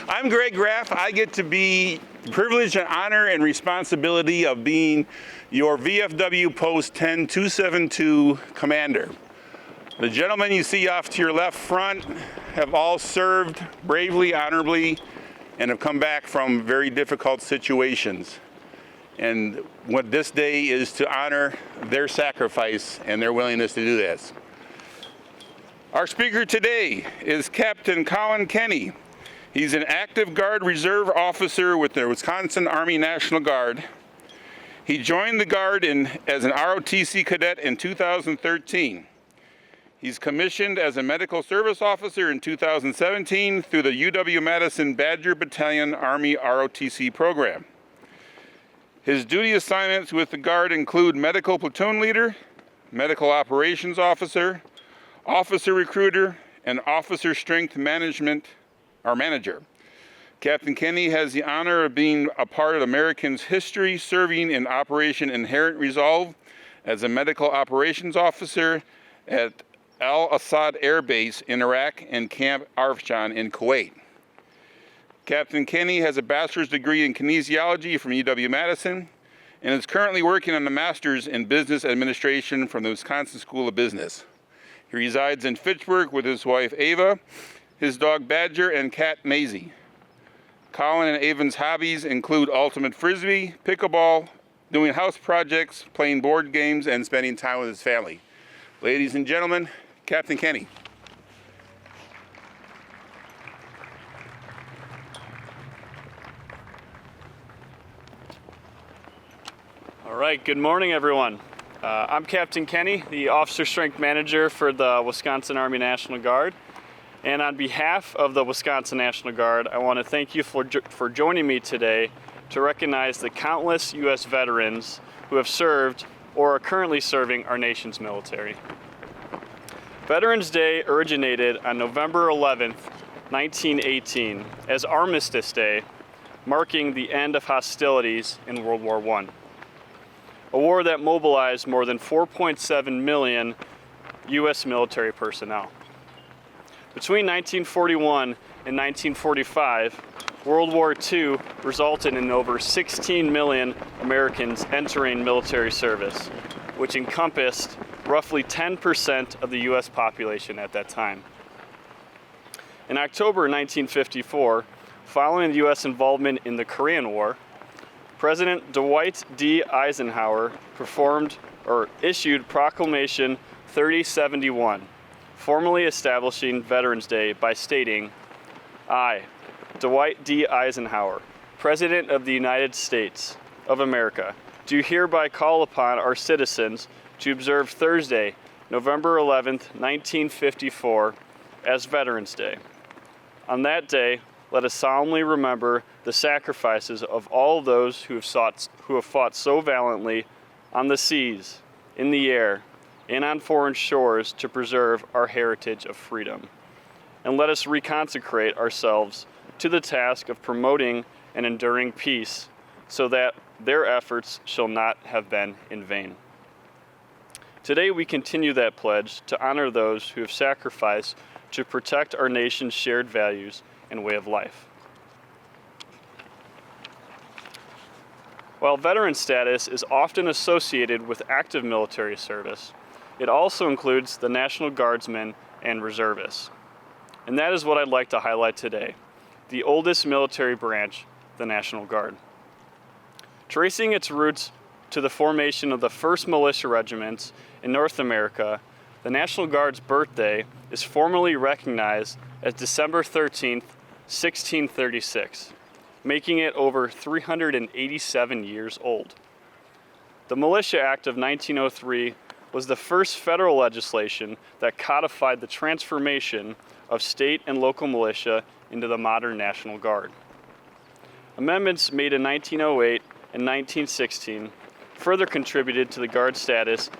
I'm Greg Graff. I get to be privileged and honor and responsibility of being your VFW Post 10272 commander. The gentlemen you see off to your left front have all served bravely, honorably, and have come back from very difficult situations. And what this day is to honor their sacrifice and their willingness to do this. Our speaker today is Captain Colin Kenny. He's an active Guard Reserve officer with the Wisconsin Army National Guard. He joined the Guard as an ROTC cadet in 2013. He's commissioned as a medical service officer in 2017 through the UW-Madison Badger Battalion Army ROTC program. His duty assignments with the Guard include medical platoon leader, medical operations officer, officer recruiter, and officer strength management, our manager. Captain Kenny has the honor of being a part of Americans' history serving in Operation Inherent Resolve as a medical operations officer at Al-Assad Air Base in Iraq and Camp Arfjan in Kuwait. Captain Kenny has a bachelor's degree in kinesiology from UW-Madison and is currently working on a master's in business administration from the Wisconsin School of Business. He resides in Fitchburg with his wife Ava, his dog Badger, and cat Maisie. Colin and Ava's hobbies include ultimate frisbee, pickleball, doing house projects, playing board games, and spending time with his family. Ladies and gentlemen, Captain Kenny. All right, good morning, everyone. I'm Captain Kenny, the Officer Strength Manager for the Wisconsin Army National Guard. And on behalf of the Wisconsin National Guard, I want to thank you for joining me today to recognize the countless U.S. veterans who have served or are currently serving our nation's military. Veterans Day originated on November 11th, 1918, as Armistice Day, marking the end of hostilities in World War I. A war that mobilized more than 4.7 million U.S. military personnel. Between 1941 and 1945, World War II resulted in over 16 million Americans entering military service, which encompassed roughly 10% of the U.S. population at that time. In October 1954, following the U.S. involvement in the Korean War, President Dwight D. Eisenhower issued Proclamation 3071, formally establishing Veterans Day by stating, "I, Dwight D. Eisenhower, President of the United States of America, do hereby call upon our citizens to observe Thursday, November 11th, 1954, as Veterans Day. On that day, let us solemnly remember the sacrifices of all those who have fought so valiantly on the seas, in the air, and on foreign shores to preserve our heritage of freedom. And let us reconsecrate ourselves to the task of promoting and enduring peace, so that their efforts shall not have been in vain." Today we continue that pledge to honor those who have sacrificed to protect our nation's shared values and way of life. While veteran status is often associated with active military service, it also includes the National Guardsmen and reservists. And that is what I'd like to highlight today, the oldest military branch, the National Guard. Tracing its roots to the formation of the first militia regiments in North America, the National Guard's birthday is formally recognized as December 13th, 1636, making it over 387 years old. The Militia Act of 1903 was the first federal legislation that codified the transformation of state and local militia into the modern National Guard. Amendments made in 1908 and 1916 further contributed to the Guard status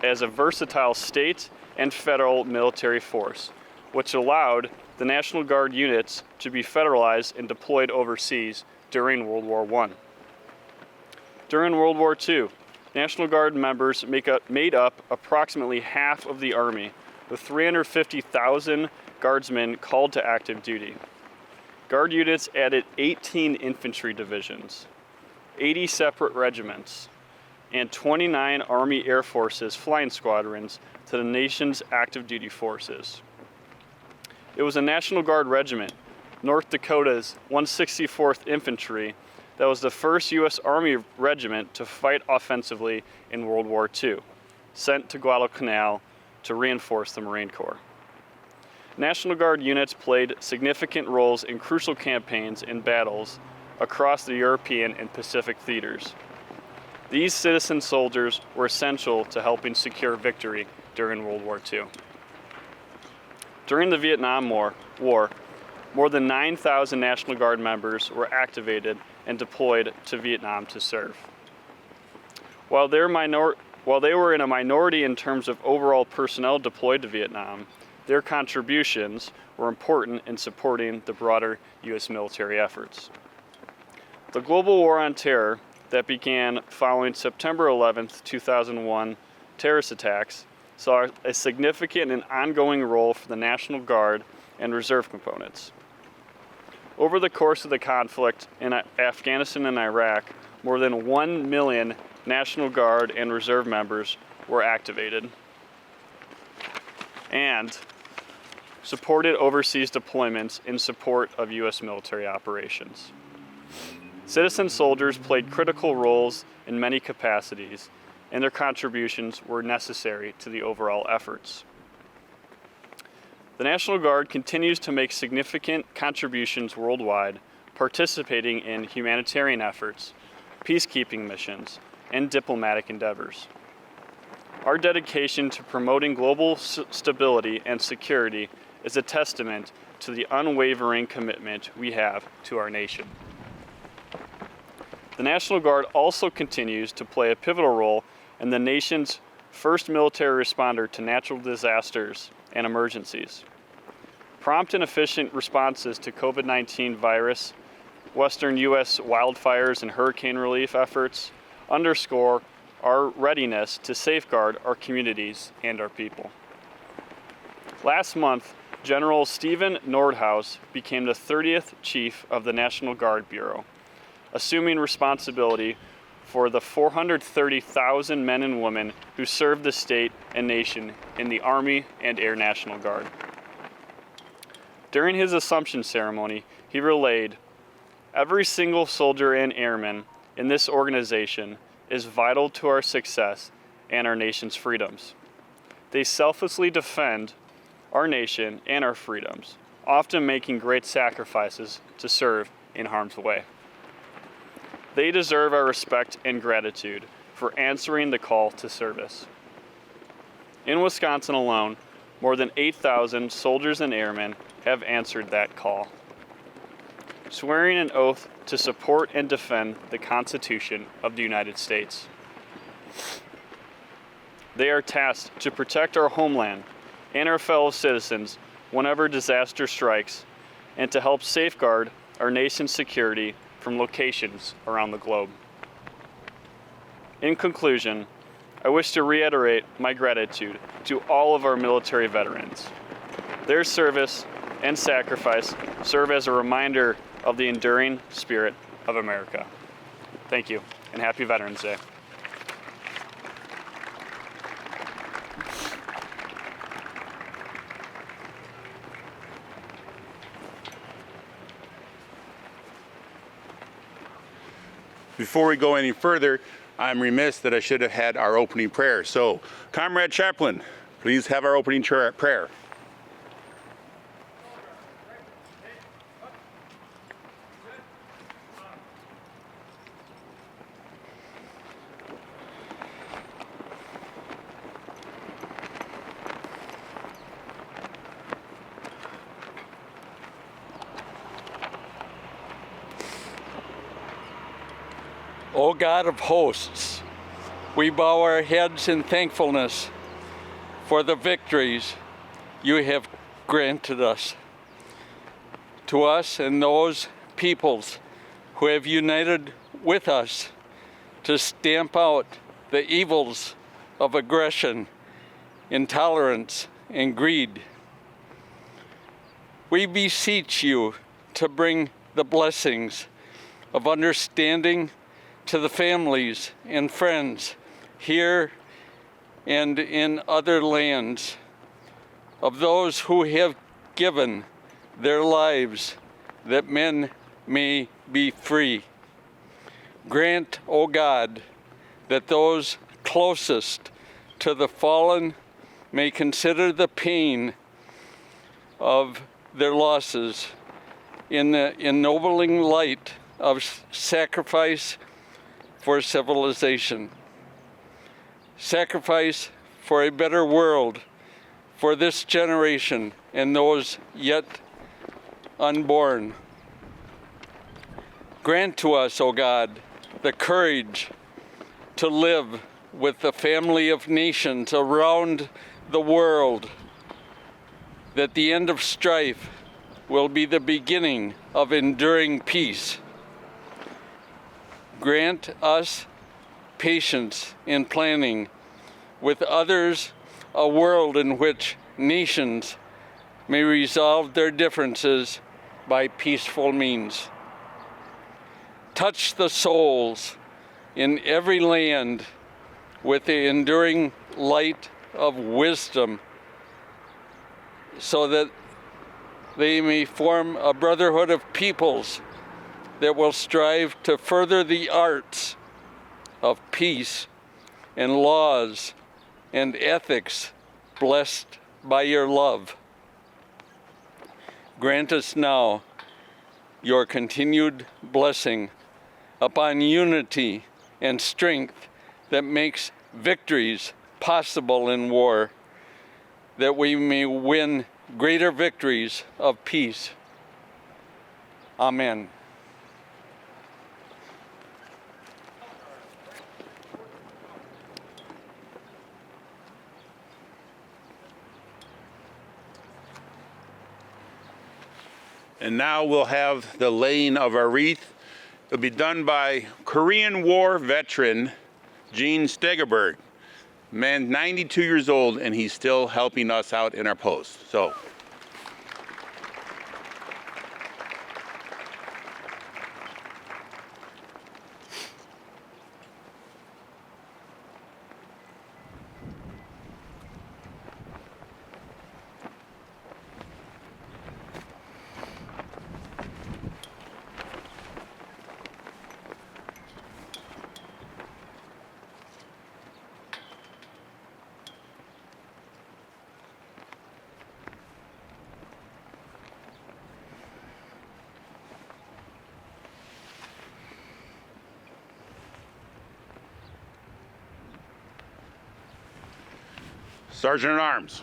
as a versatile state and federal military force, which allowed the National Guard units to be federalized and deployed overseas during World War I. During World War II, National Guard members made up approximately half of the Army, with 350,000 Guardsmen called to active duty. Guard units added 18 infantry divisions, 80 separate regiments, and 29 Army Air Forces flying squadrons to the nation's active duty forces. It was a National Guard regiment, North Dakota's 164th Infantry, that was the first U.S. Army regiment to fight offensively in World War II, sent to Guadalcanal to reinforce the Marine Corps. National Guard units played significant roles in crucial campaigns and battles across the European and Pacific theaters. These citizen soldiers were essential to helping secure victory during World War II. During the Vietnam War, more than 9,000 National Guard members were activated and deployed to Vietnam to serve. While they were in a minority in terms of overall personnel deployed to Vietnam, their contributions were important in supporting the broader U.S. military efforts. The global war on terror that began following September 11, 2001 terrorist attacks saw a significant and ongoing role for the National Guard and reserve components. Over the course of the conflict in Afghanistan and Iraq, more than 1 million National Guard and reserve members were activated and supported overseas deployments in support of U.S. military operations. Citizen soldiers played critical roles in many capacities, and their contributions were necessary to the overall efforts. The National Guard continues to make significant contributions worldwide, participating in humanitarian efforts, peacekeeping missions, and diplomatic endeavors. Our dedication to promoting global stability and security is a testament to the unwavering commitment we have to our nation. The National Guard also continues to play a pivotal role in the nation's first military responder to natural disasters and emergencies. Prompt and efficient responses to COVID-19 virus, Western U.S. wildfires, and hurricane relief efforts underscore our readiness to safeguard our communities and our people. Last month, General Stephen Nordhaus became the 30th Chief of the National Guard Bureau, assuming responsibility for the 430,000 men and women who serve the state and nation in the Army and Air National Guard. During his assumption ceremony, he relayed, "Every single soldier and airman in this organization is vital to our success and our nation's freedoms. They selflessly defend our nation and our freedoms, often making great sacrifices to serve in harm's way. They deserve our respect and gratitude for answering the call to service." In Wisconsin alone, more than 8,000 soldiers and airmen have answered that call, swearing an oath to support and defend the Constitution of the United States. They are tasked to protect our homeland and our fellow citizens whenever disaster strikes, and to help safeguard our nation's security from locations around the globe. In conclusion, I wish to reiterate my gratitude to all of our military veterans. Their service and sacrifice serve as a reminder of the enduring spirit of America. Thank you, and happy Veterans Day. Before we go any further, I'm remiss that I should have had our opening prayer. So, Comrade Chaplain, please have our opening prayer. O God of hosts, we bow our heads in thankfulness for the victories you have granted us. To us and those peoples who have united with us to stamp out the evils of aggression, intolerance, and greed. We beseech you to bring the blessings of understanding to the families and friends here and in other lands of those who have given their lives that men may be free. Grant, O God, that those closest to the fallen may consider the pain of their losses in the ennobling light of sacrifice for civilization. Sacrifice for a better world for this generation and those yet unborn. Grant to us, O God, the courage to live with the family of nations around the world, that the end of strife will be the beginning of enduring peace. Grant us patience in planning with others a world in which nations may resolve their differences by peaceful means. Touch the souls in every land with the enduring light of wisdom, so that they may form a brotherhood of peoples that will strive to further the arts of peace and laws and ethics blessed by your love. Grant us now your continued blessing upon unity and strength that makes victories possible in war, that we may win greater victories of peace. Amen. And now we'll have the laying of our wreath. It'll be done by Korean War veteran Gene Stegerberg. Man, 92 years old, and he's still helping us out in our post. So. Sergeant at Arms.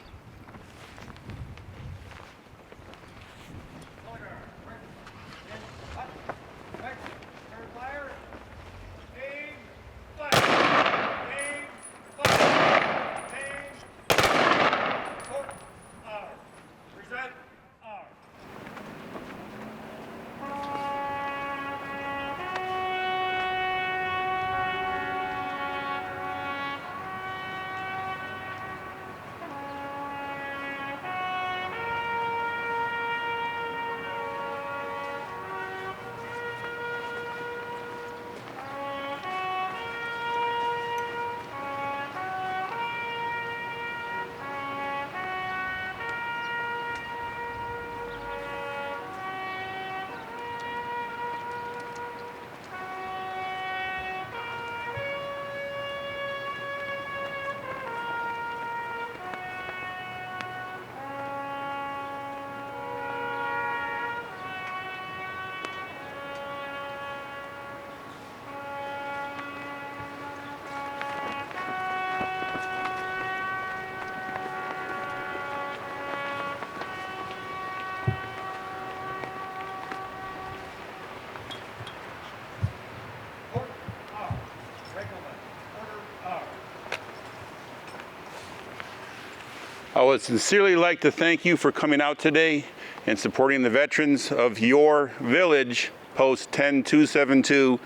I would sincerely like to thank you for coming out today and supporting the veterans of your village, Post 10272,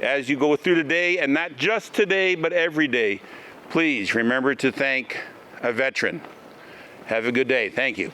as you go through the day, and not just today, but every day. Please remember to thank a veteran. Have a good day. Thank you.